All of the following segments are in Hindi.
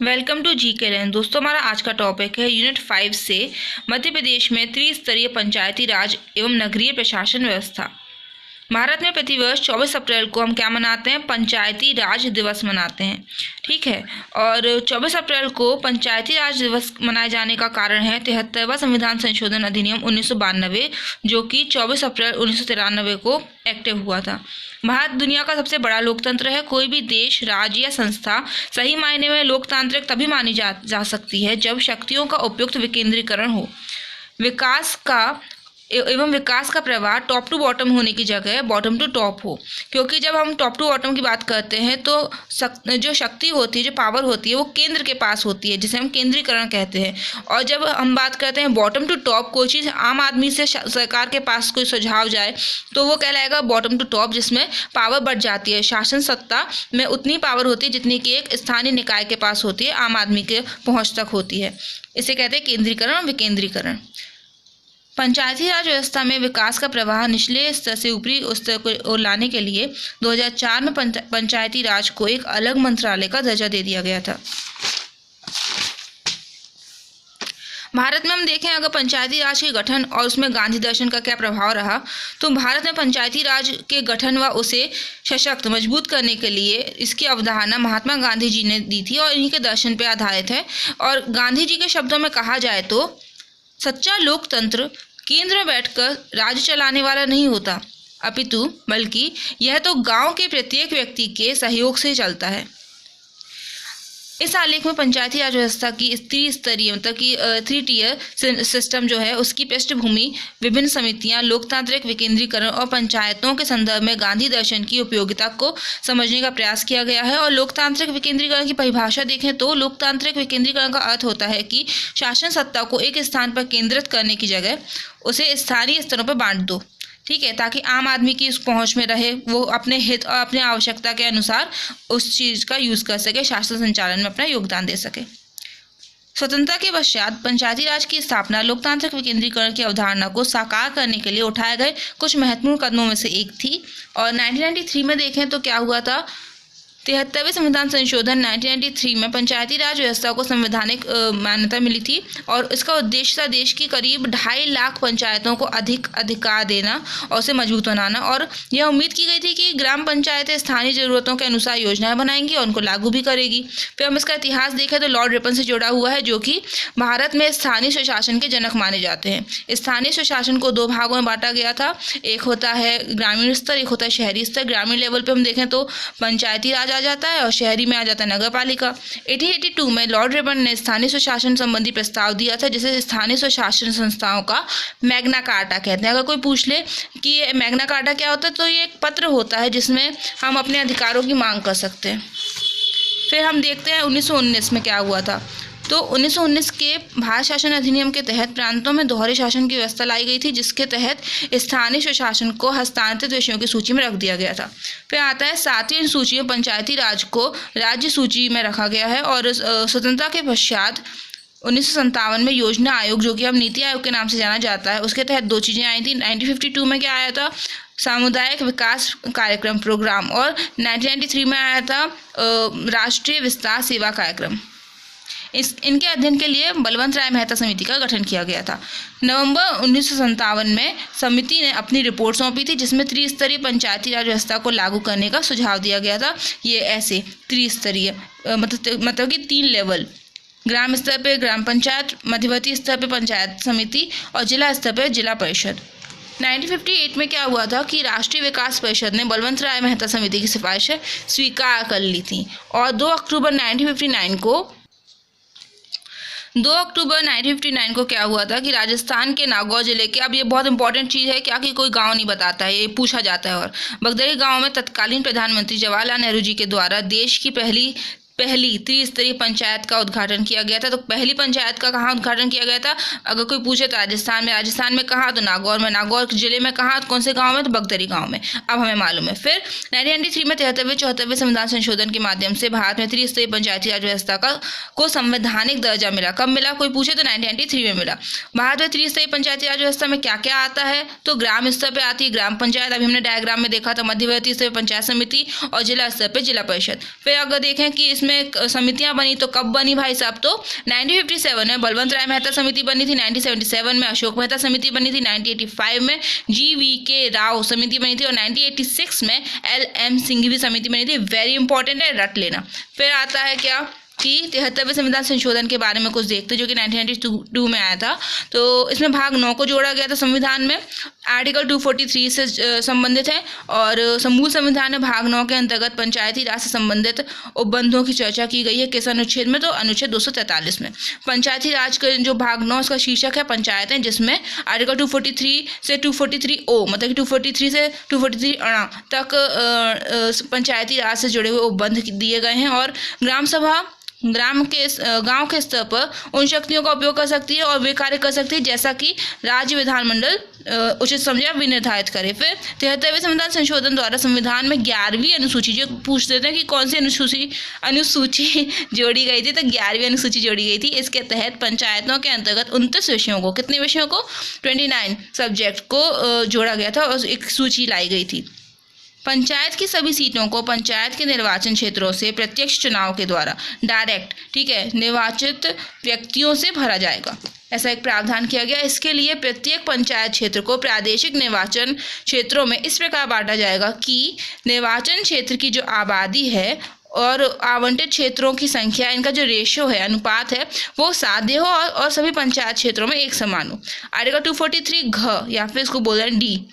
वेलकम टू जी के लर्न। दोस्तों, हमारा आज का टॉपिक है यूनिट 5 से मध्य प्रदेश में त्रिस्तरीय पंचायती राज एवं नगरीय प्रशासन व्यवस्था। भारत में प्रतिवर्ष 24 अप्रैल को हम क्या मनाते हैं? पंचायती राज दिवस मनाते हैं। ठीक है। और 24 अप्रैल को पंचायती राज दिवस मनाए जाने का कारण है 73वां संविधान संशोधन अधिनियम 1992, जो कि 24 अप्रैल 1993 को एक्टिव हुआ था। भारत दुनिया का सबसे बड़ा लोकतंत्र है। कोई भी देश, राज्य या संस्था सही मायने में लोकतांत्रिक तभी मानी जा सकती है जब शक्तियों का उपयुक्त विकेंद्रीकरण हो, विकास का प्रवाह टॉप टू बॉटम होने की जगह बॉटम टू टॉप हो। क्योंकि जब हम टॉप टू बॉटम की बात करते हैं तो जो शक्ति होती है, जो पावर होती है, वो केंद्र के पास होती है, जिसे हम केंद्रीकरण कहते हैं। और जब हम बात करते हैं बॉटम टू टॉप, कोई चीज़ आम आदमी से सरकार के पास कोई सुझाव जाए तो वो कहलाएगा बॉटम टू टॉप, जिसमें पावर बढ़ जाती है। शासन सत्ता में उतनी पावर होती है जितनी कि एक स्थानीय निकाय के पास होती है, आम आदमी के पहुँच तक होती है। इसे कहते हैं केंद्रीकरण और विकेंद्रीकरण। पंचायती राज व्यवस्था में विकास का प्रवाह निचले स्तर से ऊपरी स्तर को लाने के लिए 2004 में पंचायती राज को एक अलग मंत्रालय का दर्जा दे दिया गया था। भारत में हम देखें अगर पंचायती राज के गठन और उसमें गांधी दर्शन का क्या प्रभाव रहा, तो भारत में पंचायती राज के गठन व उसे सशक्त मजबूत करने के लिए इसकी अवधारणा महात्मा गांधी जी ने दी थी और इन्हीं के दर्शन पर आधारित है। और गांधी जी के शब्दों में कहा जाए तो सच्चा लोकतंत्र केंद्र में बैठकर राज्य चलाने वाला नहीं होता, अपितु बल्कि यह तो गांव के प्रत्येक व्यक्ति के सहयोग से चलता है। इस आलेख में पंचायती राज व्यवस्था की त्रिस्तरीय मतलब कि 3 टियर सिस्टम जो है उसकी पृष्ठभूमि, विभिन्न समितियां, लोकतांत्रिक विकेंद्रीकरण और पंचायतों के संदर्भ में गांधी दर्शन की उपयोगिता को समझने का प्रयास किया गया है। और लोकतांत्रिक विकेंद्रीकरण की परिभाषा देखें तो लोकतांत्रिक विकेंद्रीकरण का अर्थ होता है कि शासन सत्ता को एक स्थान पर केंद्रित करने की जगह उसे स्थानीय स्तरों पर बांट दो। ठीक है, ताकि आम आदमी की उस पहुंच में रहे, वो अपने हित और अपने आवश्यकता के अनुसार उस चीज़ का यूज़ कर सके, शासन संचालन में अपना योगदान दे सके। स्वतंत्रता के पश्चात पंचायती राज की स्थापना लोकतांत्रिक विकेंद्रीकरण की अवधारणा को साकार करने के लिए उठाए गए कुछ महत्वपूर्ण कदमों में से एक थी। और 1993 में देखें तो क्या हुआ था? 73वें संविधान संशोधन 1993 में पंचायती राज व्यवस्था को संवैधानिक मान्यता मिली थी और इसका उद्देश्य था देश की करीब 2.5 लाख पंचायतों को अधिक अधिकार देना और उसे मजबूत बनाना। और यह उम्मीद की गई थी कि ग्राम पंचायतें स्थानीय ज़रूरतों के अनुसार योजनाएं बनाएंगी और उनको लागू भी करेगी। फिर हम इसका इतिहास देखें तो लॉर्ड रिपन से जुड़ा हुआ है, जो कि भारत में स्थानीय स्वशासन के जनक माने जाते हैं। स्थानीय स्वशासन को 2 भागों में बांटा गया था, एक होता है ग्रामीण स्तर, एक होता है शहरी स्तर। ग्रामीण लेवल पर हम देखें तो पंचायती राज आ जाता है और शहरी में आ जाता है नगर पालिका। 1882 में लॉर्ड रिपन ने स्थानीय स्वशासन संबंधी प्रस्ताव दिया था, जिसे स्थानीय स्वशासन संस्थाओं का मैग्ना कार्टा कहते हैं। अगर कोई पूछ ले कि ये मैग्ना कार्टा क्या होता है, तो ये एक पत्र होता है जिसमें हम अपने अधिकारों की मांग कर सकते हैं। फिर हम देखते हैं 1919 में क्या हुआ था। तो 1919 के भारत शासन अधिनियम के तहत प्रांतों में दोहरे शासन की व्यवस्था लाई गई थी, जिसके तहत स्थानीय स्वशासन को हस्तांतरित विषयों की सूची में रख दिया गया था। फिर आता है 7वीं अनुसूची में पंचायती राज को राज्य सूची में रखा गया है। और स्वतंत्रता के पश्चात 1957 में योजना आयोग, जो कि हम नीति आयोग के नाम से जाना जाता है, उसके तहत 2 चीज़ें आई थी। 1952 में क्या आया था? सामुदायिक विकास कार्यक्रम प्रोग्राम। और 1993 में आया था राष्ट्रीय विस्तार सेवा कार्यक्रम। इनके अध्ययन के लिए बलवंत राय मेहता समिति का गठन किया गया था। नवंबर 1957 में समिति ने अपनी रिपोर्ट सौंपी थी, जिसमें त्रिस्तरीय पंचायती राज व्यवस्था को लागू करने का सुझाव दिया गया था। ये ऐसे त्रिस्तरीय मतलब कि 3 लेवल, ग्राम स्तर पर ग्राम पंचायत, मध्यवर्ती स्तर पर पंचायत समिति और जिला स्तर पर जिला परिषद। 1958 में क्या हुआ था कि राष्ट्रीय विकास परिषद ने बलवंत राय मेहता समिति की सिफारिशें स्वीकार कर ली थी। और 2 अक्टूबर 1959 को क्या हुआ था कि राजस्थान के नागौर जिले के, अब ये बहुत इंपॉर्टेंट चीज़ है, क्या कि कोई गांव नहीं बताता है, ये पूछा जाता है। और बगदरी गांव में तत्कालीन प्रधानमंत्री जवाहरलाल नेहरू जी के द्वारा देश की पहली त्रिस्तरीय पंचायत का उद्घाटन किया गया था। तो पहली पंचायत का कहाँ उद्घाटन किया गया था? अगर कोई पूछे तो राजस्थान में कहाँ? तो नागौर में। नागौर जिले में कहाँ? कौन से गांव में? तो बगदरी गांव में। अब हमें मालूम है। फिर 1993 में 73वें संविधान संशोधन के माध्यम से भारत में त्रिस्तरीय पंचायती राज व्यवस्था को संवैधानिक दर्जा मिला। कब मिला? कोई पूछे तो 1993 में मिला। भारत में त्रिस्तरीय पंचायती राज व्यवस्था में क्या क्या आता है? तो ग्राम स्तर पर आती है ग्राम पंचायत, अभी हमने डायग्राम में देखा था, मध्यवर्ती स्तर पर पंचायत समिति और जिला स्तर पर जिला परिषद। फिर अगर देखें कि इसमें इसमें समितियां बनी तो कब बनी भाई साहब, तो 1957 में बलवंत राय मेहता समिति बनी थी, 1977 में अशोक मेहता समिति बनी थी, 1985 में GVK राव समिति बनी थी और 1986 में LM सिंघवी समिति बनी थी। वेरी इंपॉर्टेंट है, रट लेना। फिर आता है क्या कि 73वें संविधान संशोधन के बारे में कुछ देखते जो कि 1992 में आया था। तो इसमें भाग 9 को जोड़ा गया था संविधान में, आर्टिकल 243 से संबंधित है और मूल संविधान में भाग 9 के अंतर्गत पंचायती राज से संबंधित उपबंधों की चर्चा की गई है। किस अनुच्छेद में, तो अनुच्छेद 243 में। पंचायती राज का जो भाग 9 उसका शीर्षक है पंचायतें, जिसमें आर्टिकल 243 से 243O मतलब कि 243 से 243 तक पंचायती राज से जुड़े हुए उपबंध दिए गए हैं। और ग्राम सभा गांव के स्तर पर उन शक्तियों का उपयोग कर सकती है और वे कार्य कर सकती है जैसा कि राज्य विधानमंडल उचित समझे विनिर्धारित करे। फिर 73वें संविधान संशोधन द्वारा संविधान में 11वीं अनुसूची, जो पूछ देते हैं कि कौन सी अनुसूची जोड़ी गई थी, तो 11वीं अनुसूची जोड़ी गई थी। इसके तहत पंचायतों के अंतर्गत 29 विषयों को, कितने विषयों को, 29 सब्जेक्ट को जोड़ा गया था और एक सूची लाई गई थी। पंचायत की सभी सीटों को पंचायत के निर्वाचन क्षेत्रों से प्रत्यक्ष चुनाव के द्वारा डायरेक्ट, ठीक है, निर्वाचित व्यक्तियों से भरा जाएगा, ऐसा एक प्रावधान किया गया। इसके लिए प्रत्येक पंचायत क्षेत्र को प्रादेशिक निर्वाचन क्षेत्रों में इस प्रकार बांटा जाएगा कि निर्वाचन क्षेत्र की जो आबादी है और आवंटित क्षेत्रों की संख्या, इनका जो रेशियो है, अनुपात है, वो साध्य हो और सभी पंचायत क्षेत्रों में एक समान हो। आर्टिकल 243 घ या फिर इसको बोल रहे हैं डी,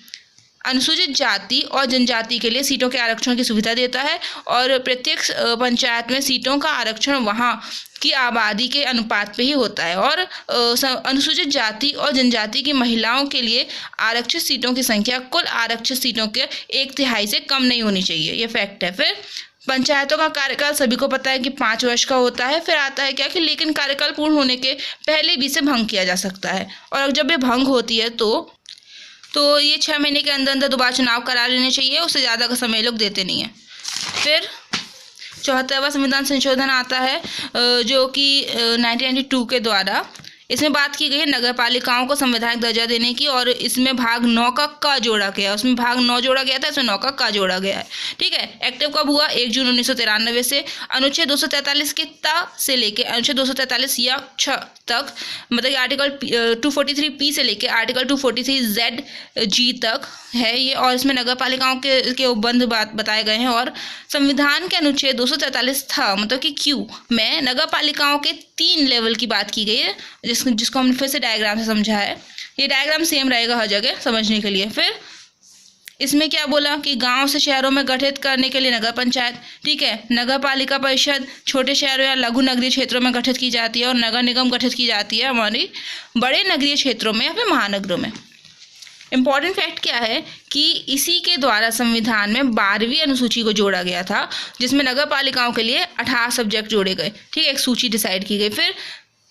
अनुसूचित जाति और जनजाति के लिए सीटों के आरक्षण की सुविधा देता है और प्रत्येक पंचायत में सीटों का आरक्षण वहाँ की आबादी के अनुपात पे ही होता है। और अनुसूचित जाति और जनजाति की महिलाओं के लिए आरक्षित सीटों की संख्या कुल आरक्षित सीटों के 1/3 से कम नहीं होनी चाहिए, ये फैक्ट है। फिर पंचायतों का कार्यकाल सभी को पता है कि 5 वर्ष का होता है। फिर आता है क्या कि लेकिन कार्यकाल पूर्ण होने के पहले भी इसे भंग किया जा सकता है और जब ये भंग होती है तो ये 6 महीने के अंदर अंदर दोबारा चुनाव करा लेने चाहिए, उससे ज़्यादा का समय लोग देते नहीं हैं। फिर 74वां संविधान संशोधन आता है जो कि 1992 के द्वारा, इसमें बात की गई है नगर पालिकाओं को संवैधानिक दर्जा देने की और इसमें भाग 9 का क जोड़ा गया, उसमें भाग 9 जोड़ा गया था, इसमें 9 का क जोड़ा गया है, ठीक है। एक्टिव कब हुआ, 1 जून 1993 से। अनुच्छेद 243 के ता से लेके अनुच्छेद 243 या 6 तक, मतलब कि आर्टिकल 243 से लेके आर्टिकल 243 तक है ये, और इसमें नगर पालिकाओं के उपबंध बताए गए हैं। और संविधान के अनुच्छेद 243 था, मतलब कि क्यू में नगर पालिकाओं के 3 लेवल की बात की गई है, जिसको हमने फिर से डायग्राम से समझा है। ये डायग्राम सेम रहेगा हर जगह समझने के लिए। फिर इसमें क्या बोला कि गांव से शहरों में गठित करने के लिए नगर पंचायत, ठीक है, नगर पालिका परिषद छोटे शहरों या लघु नगरीय क्षेत्रों में गठित की जाती है और नगर निगम गठित की जाती है हमारी बड़े नगरीय क्षेत्रों में या फिर महानगरों में। इम्पॉर्टेंट फैक्ट क्या है कि इसी के द्वारा संविधान में 12वीं अनुसूची को जोड़ा गया था, जिसमें नगर पालिकाओं के लिए 18 सब्जेक्ट जोड़े गए, ठीक है, एक सूची डिसाइड की गई। फिर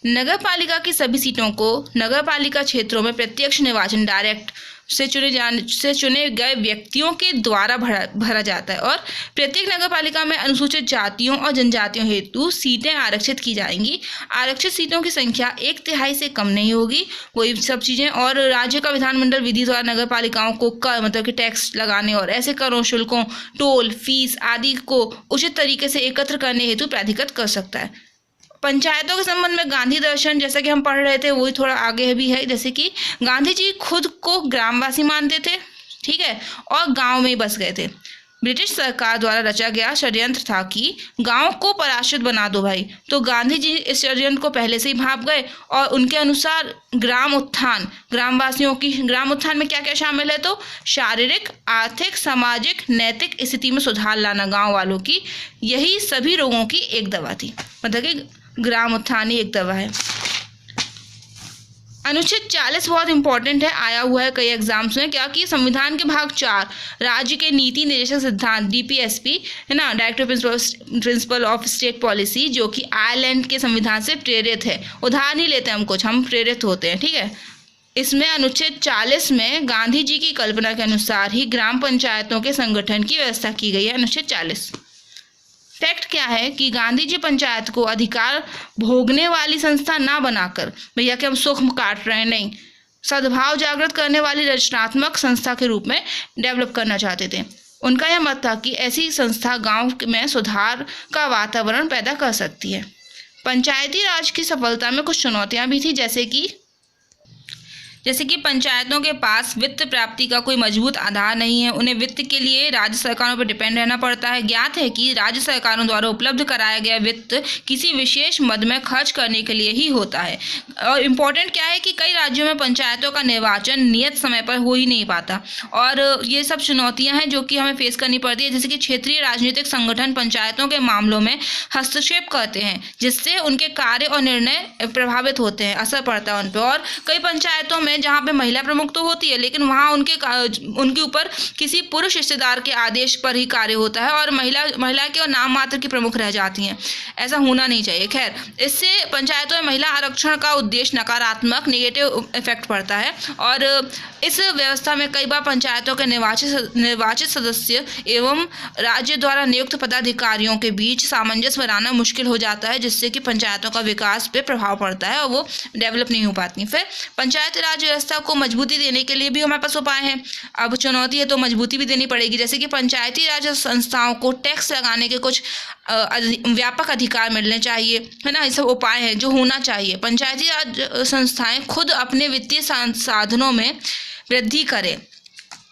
नगर पालिका की सभी सीटों को नगर पालिका क्षेत्रों में प्रत्यक्ष निर्वाचन डायरेक्ट से चुने गए व्यक्तियों के द्वारा भरा जाता है और प्रत्येक नगर पालिका में अनुसूचित जातियों और जनजातियों हेतु सीटें आरक्षित की जाएंगी। आरक्षित सीटों की संख्या 1/3 से कम नहीं होगी, वही सब चीज़ें। और राज्य का विधानमंडल विधि द्वारा नगर पालिकाओं को कर, मतलब कि टैक्स लगाने और ऐसे करों, शुल्कों, टोल, फीस आदि को उचित तरीके से एकत्र करने हेतु प्राधिकृत कर सकता है। पंचायतों के संबंध में गांधी दर्शन, जैसा कि हम पढ़ रहे थे, वही थोड़ा आगे भी है। जैसे कि गांधी जी खुद को ग्रामवासी मानते थे, ठीक है, और गांव में ही बस गए थे। ब्रिटिश सरकार द्वारा रचा गया षड्यंत्र था कि गांव को पराश्रित बना दो भाई, तो गांधी जी इस षड्यंत्र को पहले से ही भांप गए और उनके अनुसार ग्राम उत्थान, ग्रामवासियों की ग्राम उत्थान में क्या क्या शामिल है, तो शारीरिक, आर्थिक, सामाजिक, नैतिक स्थिति में सुधार लाना गाँव वालों की, यही सभी रोगों की एक दवा थी। मतलब कि ग्राम उत्थान ही एक दवा है। अनुच्छेद 40 बहुत इंपॉर्टेंट है, आया हुआ है कई एग्जाम्स में। क्या कि संविधान के भाग 4 राज्य के नीति निर्देशक सिद्धांत DPSP है ना, directive principle of state policy, जो कि आयरलैंड के संविधान से प्रेरित है। उधार नहीं लेते हम कुछ, हम प्रेरित होते हैं, ठीक है। इसमें अनुच्छेद 40 में गांधी जी की कल्पना के अनुसार ही ग्राम पंचायतों के संगठन की व्यवस्था की गई है। अनुच्छेद 40 फैक्ट क्या है कि गांधी जी पंचायत को अधिकार भोगने वाली संस्था ना बनाकर, भैया कि हम सुख काट रहे हैं, नहीं, सद्भाव जागृत करने वाली रचनात्मक संस्था के रूप में डेवलप करना चाहते थे। उनका यह मत था कि ऐसी संस्था गांव में सुधार का वातावरण पैदा कर सकती है। पंचायती राज की सफलता में कुछ चुनौतियां भी थी, जैसे कि पंचायतों के पास वित्त प्राप्ति का कोई मजबूत आधार नहीं है। उन्हें वित्त के लिए राज्य सरकारों पर डिपेंड रहना पड़ता है। ज्ञात है कि राज्य सरकारों द्वारा उपलब्ध कराया गया वित्त किसी विशेष मद में खर्च करने के लिए ही होता है। और इम्पोर्टेंट क्या है कि कई राज्यों में पंचायतों का निर्वाचन नियत समय पर हो ही नहीं पाता। और ये सब चुनौतियाँ हैं जो कि हमें फेस करनी पड़ती है, जैसे कि क्षेत्रीय राजनीतिक संगठन पंचायतों के मामलों में हस्तक्षेप करते हैं, जिससे उनके कार्य और निर्णय प्रभावित होते हैं, असर पड़ता है उन पर। और कई पंचायतों में जहाँ पे महिला प्रमुख तो होती है, लेकिन वहाँ उनके ऊपर किसी पुरुष हिस्सेदार के आदेश पर ही कार्य होता है और महिला के और नाम मात्र की प्रमुख रह जाती हैं। ऐसा होना नहीं चाहिए। खैर, इससे पंचायतों में महिला आरक्षण का उद्देश्य नकारात्मक नेगेटिव इफेक्ट पड़ता है। और इस व्यवस्था में कई बार पंचायतों के निर्वाचित सदस्य एवं राज्य द्वारा नियुक्त पदाधिकारियों के बीच सामंजस्य बनाना मुश्किल हो जाता है, जिससे कि पंचायतों का विकास पे प्रभाव पड़ता है और वो डेवलप नहीं हो पाती। फिर पंचायत राज व्यवस्था को मजबूती देने के लिए भी हमारे पास उपाय हैं। अब चुनौती है तो मजबूती भी देनी पड़ेगी, जैसे कि पंचायती राज संस्थाओं को टैक्स लगाने के कुछ व्यापक अधिकार मिलने चाहिए, है ना। ये सब उपाय हैं जो होना चाहिए। पंचायती राज संस्थाएं खुद अपने वित्तीय साधनों में वृद्धि करें।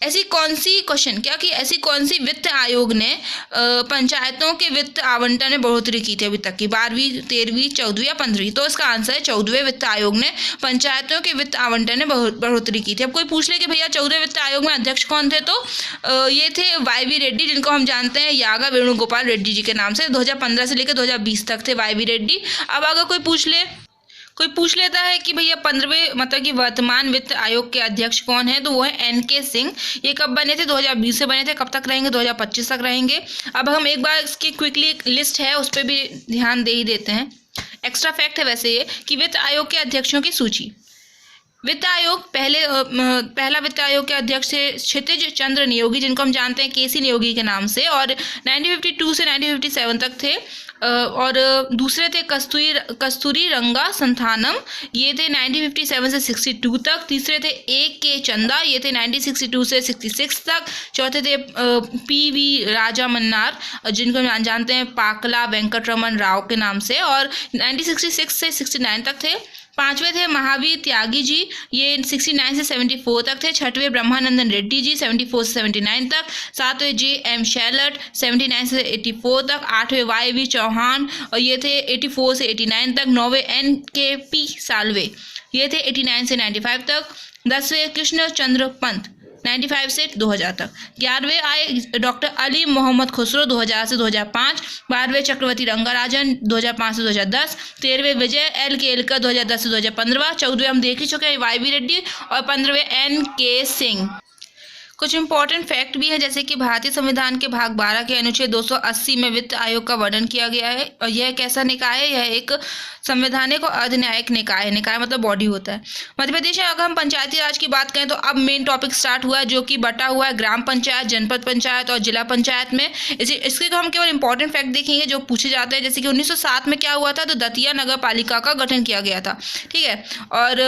ऐसी कौन सी वित्त आयोग ने पंचायतों के वित्त आवंटन में बढ़ोतरी की थी अभी तक की, 12वीं, 13वीं, 14वीं या 15वीं? तो इसका आंसर है 14वें वित्त आयोग ने पंचायतों के वित्त आवंटन में बढ़ोतरी की थी। अब कोई पूछ ले कि भैया 14वें वित्त आयोग में अध्यक्ष कौन थे, तो ये थे YV रेड्डी, जिनको हम जानते हैं यागा वेणुगोपाल रेड्डी जी के नाम से। 2015 से लेकर 2020 तक थे YV रेड्डी। अब अगर कोई पूछ लेता है कि भैया 15वें मतलब कि वर्तमान वित्त आयोग के अध्यक्ष कौन है, तो वो है NK सिंह। ये कब बने थे? 2020 से बने थे। कब तक रहेंगे? 2025 तक रहेंगे। अब हम एक बार इसकी क्विकली लिस्ट है उस पर भी ध्यान दे ही देते हैं। एक्स्ट्रा फैक्ट है वैसे ये कि वित्त आयोग के अध्यक्षों की सूची। वित्त आयोग पहला वित्त आयोग के अध्यक्ष थे क्षितिज चंद्र नियोगी, जिनको हम जानते हैं KC नियोगी के नाम से, और 1952 से 1957 तक थे। और दूसरे थे कस्तूरी रंगा संथानम, ये थे 1957 से 62 तक। तीसरे थे AK चंदा, ये थे 1962 से 66 तक। चौथे थे PV राजा मन्नार, जिनको हम जानते हैं पाकला वेंकटरमन राव के नाम से, और 1966 से 69 तक थे। पांचवें थे महावीर त्यागी जी, ये 69 से 74 तक थे। छठवें ब्रह्मानंदन रेड्डी जी 74 से 79 तक। सातवें JM शैलट 79 से 84 तक। आठवें YV चौहान, और ये थे 84 से 89 तक। नौवें NKP सालवे, ये थे 89 से 95 तक। 10वें कृष्ण चंद्र पंत 95 से 2000 तक। 11वें आए डॉक्टर अली मोहम्मद खुसरो 2000 से 2005। 12वें चक्रवर्ती रंगाराजन 2005 से 2010। 13वें विजय L केलकर 2010 से 2015। 14वें हम देख ही चुके हैं YV रेड्डी, और 15वें NK सिंह। कुछ इंपॉर्टेंट फैक्ट भी है, जैसे कि भारतीय संविधान के भाग 12 के अनुच्छेद 280 में वित्त आयोग का वर्णन किया गया है। और यह कैसा निकाय है? यह एक संवैधानिक और अर्धन्यायिक निकाय है। निकाय मतलब बॉडी होता है। मध्य प्रदेश में अगर हम पंचायती राज की बात करें तो अब मेन टॉपिक स्टार्ट हुआ है, जो कि बटा हुआ है ग्राम पंचायत, जनपद पंचायत और जिला पंचायत में। इसके तो हम केवल इंपॉर्टेंट फैक्ट देखेंगे जो पूछे जाते हैं, जैसे कि 1907 में क्या हुआ था, तो दतिया नगर पालिका का गठन किया गया था, ठीक है। और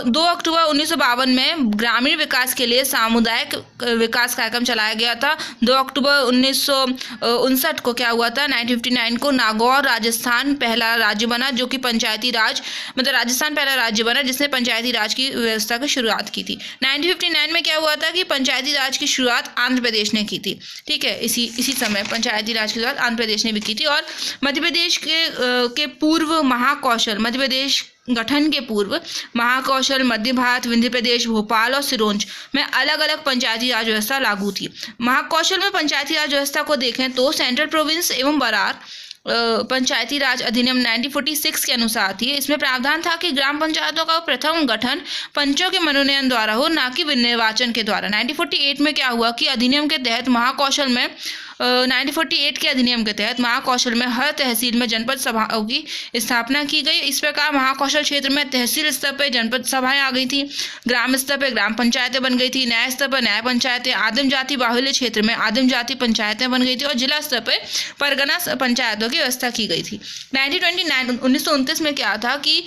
2 अक्टूबर 1952 में ग्रामीण विकास के लिए सामुदायिक विकास कार्यक्रम चलाया गया था। 2 अक्टूबर 1959 को क्या हुआ था, 1959 को नागौर राजस्थान पहला राज्य बना, जो कि पंचायती राज मतलब राजस्थान पहला राज्य बना जिसने पंचायती राज की व्यवस्था की शुरुआत की थी। 1959 में क्या हुआ था कि पंचायती राज की शुरुआत आंध्र प्रदेश ने की थी, ठीक है। इसी समय पंचायती राज की शुरुआत आंध्र प्रदेश ने भी की थी। और मध्य प्रदेश के पूर्व महाकौशल, मध्य प्रदेश गठन के पूर्व महाकौशल, मध्य भारत, विंध्य प्रदेश, भोपाल और सिरोंज में अलग अलग पंचायती राज व्यवस्था लागू थी। महाकौशल में पंचायती राज व्यवस्था को देखें तो सेंट्रल प्रोविंस एवं बरार पंचायती राज अधिनियम 1946 के अनुसार थी। इसमें प्रावधान था कि ग्राम पंचायतों का प्रथम गठन पंचों के मनोनयन द्वारा हो, ना कि निर्वाचन के द्वारा। 1948 में क्या हुआ कि अधिनियम के तहत महाकौशल में 1948 के अधिनियम के तहत महाकौशल में हर तहसील में जनपद सभाओं की स्थापना की गई। इस प्रकार महाकौशल क्षेत्र में तहसील स्तर पर जनपद सभाएं आ गई थी, ग्राम स्तर पर ग्राम पंचायतें बन गई थी, न्याय स्तर पर न्याय पंचायतें, आदिम जाति बाहुल्य क्षेत्र में आदिम जाति पंचायतें बन गई थी, और जिला स्तर पर परगना पंचायतों की व्यवस्था की गई थी। 1929 में क्या था कि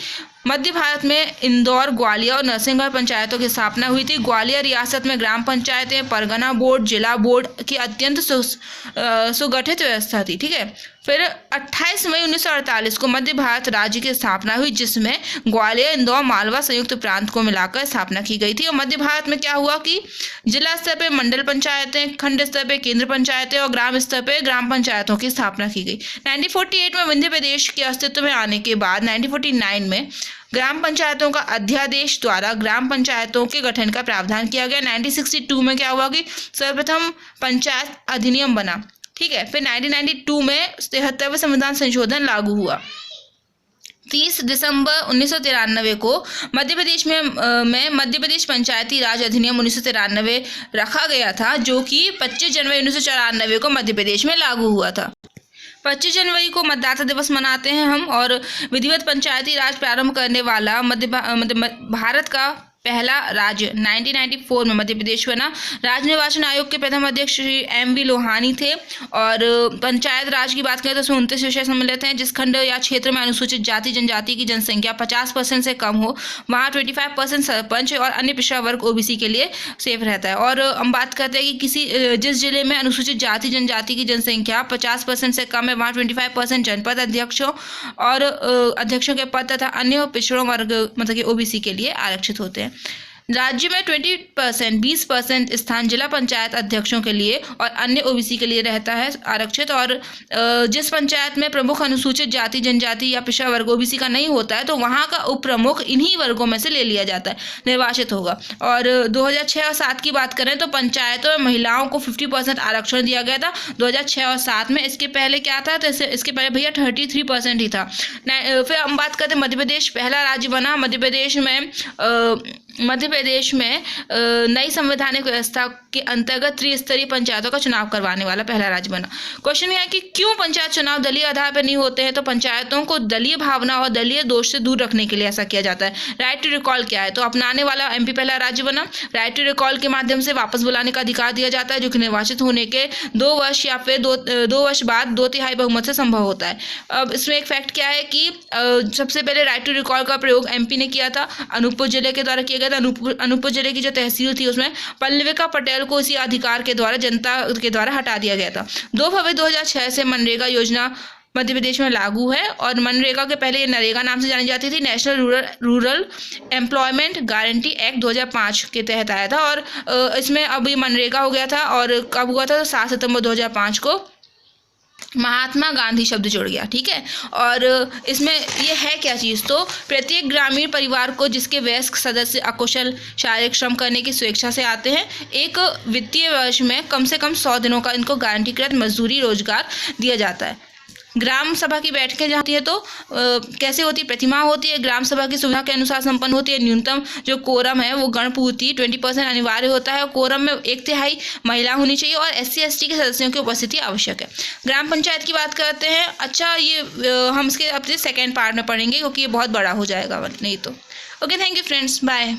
मध्य भारत में इंदौर, ग्वालियर और नरसिंहगढ़ पंचायतों की स्थापना हुई थी। ग्वालियर रियासत में ग्राम पंचायतें, परगना बोर्ड, जिला बोर्ड की अत्यंत सुगठित व्यवस्था थी। ठीक है। फिर 28 मई 1948 को मध्य भारत राज्य की स्थापना हुई, जिसमें ग्वालियर, इंदौर, मालवा संयुक्त प्रांत को मिलाकर स्थापना की गई थी। और मध्य भारत में क्या हुआ कि जिला स्तर पे मंडल पंचायतें, खंड स्तर पे केंद्र पंचायतें और ग्राम स्तर पे ग्राम पंचायतों की स्थापना की गई। 1948 में मध्य प्रदेश के अस्तित्व में आने के बाद 1949 में ग्राम पंचायतों का अध्यादेश द्वारा ग्राम पंचायतों के गठन का प्रावधान किया गया। 1962 में क्या हुआ कि सर्वप्रथम पंचायत अधिनियम बना। ठीक है। फिर 1992 में 73वें संविधान संशोधन लागू हुआ। 30 दिसंबर 1993 को मध्य प्रदेश में मध्य प्रदेश पंचायती राज अधिनियम 1993 रखा गया था, जो कि 25 जनवरी 1994 को मध्य प्रदेश में लागू हुआ था। 25 जनवरी को मतदाता दिवस मनाते हैं हम। और विधिवत पंचायती राज प्रारंभ करने वाला भारत का पहला राज्य 1994 में मध्य प्रदेश बना। राज्य निर्वाचन आयोग के प्रथम अध्यक्ष श्री M.V. लोहानी थे। और पंचायत राज की बात करें तो उसमें 29 विषय सम्मिलित हैं। जिस खंड या क्षेत्र में अनुसूचित जाति जनजाति की जनसंख्या 50% से कम हो, वहाँ 25% सरपंच और अन्य पिछड़ा वर्ग OBC के लिए सेफ रहता है। और हम बात करते हैं कि जिस जिले में अनुसूचित जाति जनजाति की जनसंख्या 50% से कम है, वहाँ 25% जनपद अध्यक्षों और अध्यक्षों के पद तथा अन्य पिछड़ों वर्ग मतलब कि OBC के लिए आरक्षित होते हैं। राज्य में 20% स्थान जिला पंचायत अध्यक्षों के लिए और अन्य OBC के लिए रहता है आरक्षित। और जिस पंचायत में प्रमुख अनुसूचित जाति जनजाति या पिछड़ा वर्ग OBC का नहीं होता है, तो वहाँ का उप प्रमुख इन्हीं वर्गों में से ले लिया जाता है, निर्वाचित होगा। और 2006 और 2007 की बात करें तो पंचायतों में महिलाओं को 50% आरक्षण दिया गया था 2006 और 2007 में। इसके पहले क्या था, तो इसके पहले भैया 33% ही था। फिर हम बात करते हैं मध्य प्रदेश पहला राज्य बना। मध्य प्रदेश में नई संवैधानिक व्यवस्था के अंतर्गत त्रिस्तरीय पंचायतों का चुनाव करवाने वाला पहला राज्य बना। क्वेश्चन यह है कि क्यों पंचायत चुनाव दलीय आधार पर नहीं होते हैं, तो पंचायतों को दलीय भावना और दलीय दोष से दूर रखने के लिए ऐसा किया जाता है। राइट टू रिकॉल क्या है, तो अपनाने वाला MP पहला राज्य बना। राइट टू रिकॉल के माध्यम से वापस बुलाने का अधिकार दिया जाता है, जो कि निर्वाचित होने के 2 वर्ष या फिर 2 वर्ष बाद 2/3 बहुमत से संभव होता है। अब इसमें एक फैक्ट क्या है कि सबसे पहले राइट टू रिकॉल का प्रयोग MP ने किया था, अनूपपुर जिले के द्वारा किया गया था। अनूपपुर जिले की जो तहसील थी उसमें पल्लविका पटेल को इसी अधिकार के द्वारा जनता के द्वारा हटा दिया गया था। 2 फरवरी 2006 से मनरेगा योजना मध्य प्रदेश में लागू है। और मनरेगा के पहले ये नरेगा नाम से जानी जाती थी, national rural employment guarantee act 2005 के तहत आया था। और इसमें अभी मनरेगा हो गया था। और कब हुआ था, तो 7 सितंबर 2005 को महात्मा गांधी शब्द जुड़ गया। ठीक है। और इसमें ये है क्या चीज़, तो प्रत्येक ग्रामीण परिवार को जिसके वयस्क सदस्य अकुशल शारीरिक श्रम करने की स्वेच्छा से आते हैं, एक वित्तीय वर्ष में कम से कम 100 दिनों का इनको गारंटीकृत मजदूरी रोजगार दिया जाता है। ग्राम सभा की बैठकें जाती है तो कैसे होती है, प्रतिमा होती है, ग्राम सभा की सुविधा के अनुसार संपन्न होती है। न्यूनतम जो कोरम है वो गणपूर्ति 20% अनिवार्य होता है। और कोरम में 1/3 महिला होनी चाहिए और SC/ST के सदस्यों की उपस्थिति आवश्यक है। ग्राम पंचायत की बात करते हैं। अच्छा, ये हम इसके अपने सेकेंड पार्ट में पढ़ेंगे, क्योंकि ये बहुत बड़ा हो जाएगा नहीं तो। Okay, thank you friends, bye.